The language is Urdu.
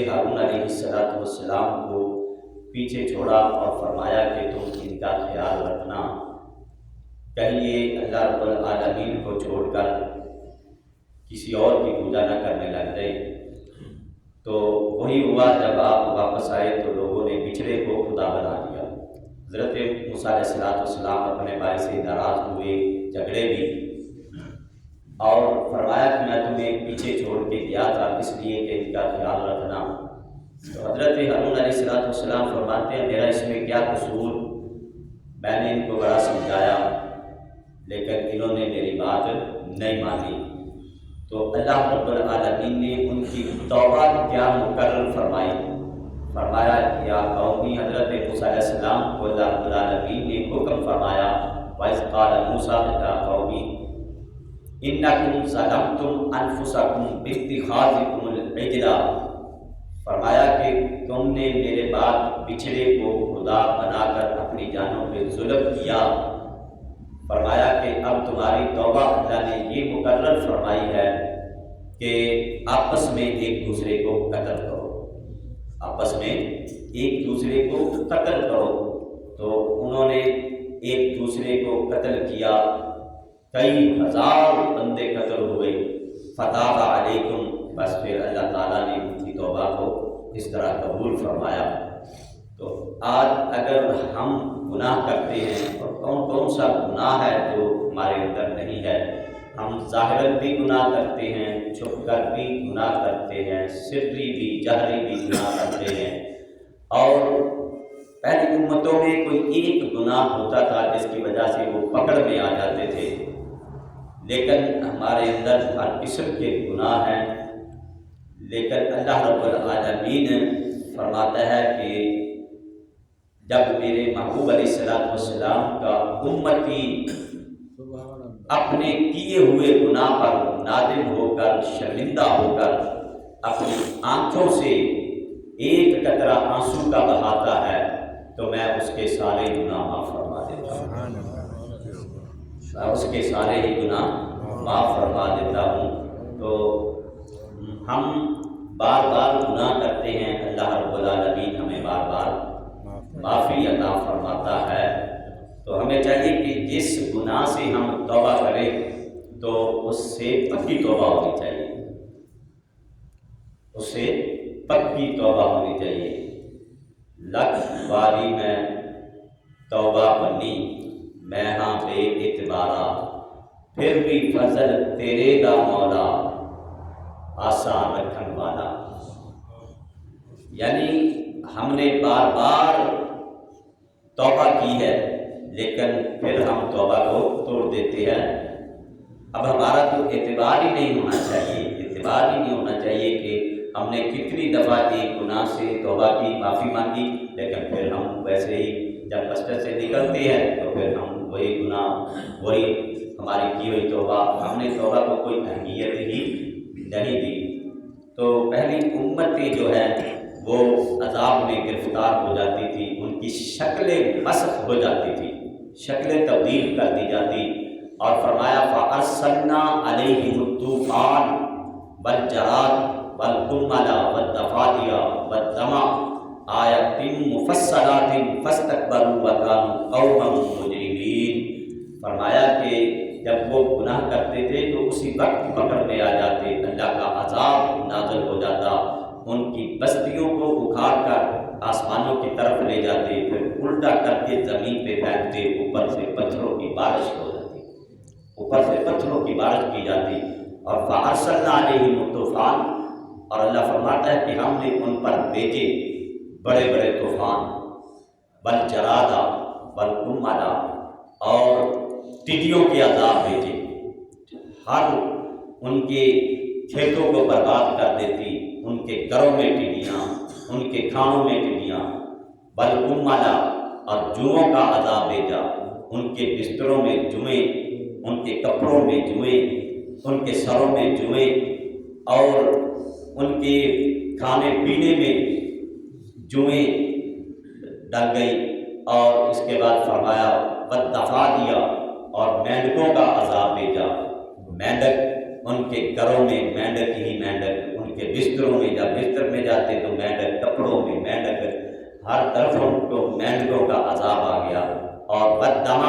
ہارون علیہ السلام کو پیچھے چھوڑا اور فرمایا کہ تم ان کا خیال رکھنا، کہیں یہ اللہ رب العالمین کو چھوڑ کر کسی اور کی پوجا نہ کرنے لگ گئے۔ تو وہی ہوا، جب آپ واپس آئے تو لوگوں نے بچھڑے کو خدا بنا دیا۔ حضرت موسیٰ علیہ السلام اپنے بھائی سے ناراض ہوئے، جھگڑے بھی، اور فرمایا کہ میں تمہیں پیچھے چھوڑ کے گیا تھا اس لیے کہ ان کا خیال رکھنا۔ تو حضرت ہارون علیہ السلام فرماتے ہیں میرا اس میں کیا قصور، میں نے ان کو بڑا سمجھایا لیکن انہوں نے میری بات نہیں مانی۔ تو اللہ رب العالمین نے ان کی توبہ کیا مقرر فرمائی، فرمایا یا قومی، حضرت موسیٰ علیہ السلام کو اللہ رب العالمین نے حکم فرمایا وَإِذْ قَالَ مُوسَىٰ يَا قَوْمِ إِنَّكُمْ ظَلَمْتُمْ أَنفُسَكُمْ بِاتِّخَاذِكُمُ الْعِجْلَ، فرمایا کہ تم نے میرے بعد بچھڑے کو خدا بنا کر اپنی جانوں پہ ظلم کیا۔ فرمایا کہ اب تمہاری توبہ اللہ نے یہ مقرر فرمائی ہے کہ آپس میں ایک دوسرے کو قتل کرو، آپس میں ایک دوسرے کو قتل کرو۔ تو انہوں نے ایک دوسرے کو قتل کیا، کئی ہزار بندے قتل ہوئے۔ فتاب علیکم، بس پھر اللہ تعالیٰ نے ان کی توبہ کو اس طرح قبول فرمایا۔ تو آج اگر ہم گناہ کرتے ہیں، اور کون کون سا گناہ ہے جو ہمارے اندر نہیں ہے، ہم ظاہراً بھی گناہ کرتے ہیں، چھپ کر بھی گناہ کرتے ہیں، سری بھی جہری بھی گناہ کرتے ہیں، اور پہلی امتوں میں کوئی ایک گناہ ہوتا تھا جس کی وجہ سے وہ پکڑ میں آ جاتے تھے، لیکن ہمارے اندر ہر قسم کے گناہ ہیں۔ لیکن اللہ رب العالمین فرماتا ہے کہ جب میرے محبوب علیہ السلام کا امتی اپنے کیے ہوئے گناہ پر نادم ہو کر، شرمندہ ہو کر، اپنی آنکھوں سے ایک قطرہ آنسو کا بہاتا ہے تو میں اس کے سارے گناہ معاف فرما دیتا ہوں، میں اس کے سارے ہی گناہ معاف فرما دیتا ہوں۔ تو ہم بار بار گناہ کرتے ہیں، اللہ رب العالمین ہمیں بار بار معافی عطا فرماتا ہے۔ تو ہمیں چاہیے کہ جس گناہ سے ہم توبہ کریں تو اس سے پکی توبہ ہونی چاہیے، اس سے پکی توبہ ہونی چاہیے۔ لکھ باری میں توبہ بنی میں ہاں بے اعتبارا، پھر بھی فضل تیرے دا مولا آسان رکھن والا۔ یعنی ہم نے بار بار توبہ کی ہے لیکن پھر ہم توبہ کو توڑ دیتے ہیں۔ اب ہمارا تو اعتبار ہی نہیں ہونا چاہیے، اعتبار ہی نہیں ہونا چاہیے کہ ہم نے کتنی دفعہ ایک گناہ سے توبہ کی، معافی مانگی، لیکن پھر ہم ویسے ہی جب مسجد سے نکلتے ہیں تو پھر ہم وہی گناہ، وہی ہماری کی ہوئی توبہ، ہم نے توبہ کو کوئی اہمیت ہی نہیں دی۔ تو پہلی امتیں جو ہے وہ عذاب میں گرفتار ہو جاتی تھی، ان کی شکلیں مسخ ہو جاتی تھی، شکلیں تبدیل کر دی جاتی، اور فرمایا فَأَرْسَلْنَا عَلَيْهِمُ الطُّوفَانَ وَالْجَرَادَ وَالْقُمَّلَ وَالضَّفَادِعَ وَالدَّمَ آیَاتٍ مُفَصَّلَاتٍ فَاسْتَكْبَرُوا وَكَانُوا قَوْمًا مُجْرِمِينَ۔ فرمایا کہ جب وہ گناہ کرتے تھے تو اسی وقت پکڑ میں آ جاتے، اللہ کا عذاب نازل ہو جاتا، ان کی بستیوں کو اکھاڑ کر آسمانوں کی طرف لے جاتے، پھر الٹا کر کے زمین پہ پھینکتے، اوپر سے پتھروں کی بارش ہو جاتی، اوپر سے پتھروں کی بارش کی جاتی۔ اور فَأَرْسَلْنَا عَلَيْهِمُ الطُّوفَانَ، اور اللہ فرماتا ہے کہ ہم نے ان پر بھیجے بڑے بڑے طوفان، وَالْجَرَادَ وَالْقُمَّلَ، اور ٹڈیوں کے عذاب بھیجے، ہر ان کے کھیتوں کو برباد کر دیتی، ان کے گھروں میں ٹڈیاں، ان کے کھانوں میں ٹڈیاں، وَالْقُمَّلَ، اور جوؤں کا عذاب بھیجا، ان کے بستروں میں جوئیں، ان کے کپڑوں میں جوئیں، ان کے سروں میں جوئیں، اور ان کے کھانے پینے میں جوئیں ڈل گئی۔ اور اس کے بعد فرمایا وَالضَّفَادِعَ، اور مینڈکوں کا عذاب بھیجا، مینڈک ان کے گھروں میں، مینڈک ہی مینڈک ان کے بستروں میں، جب بستر میں جاتے تو ہر طرف ان کو مینڈکوں کا عذاب آ گیا اور بددما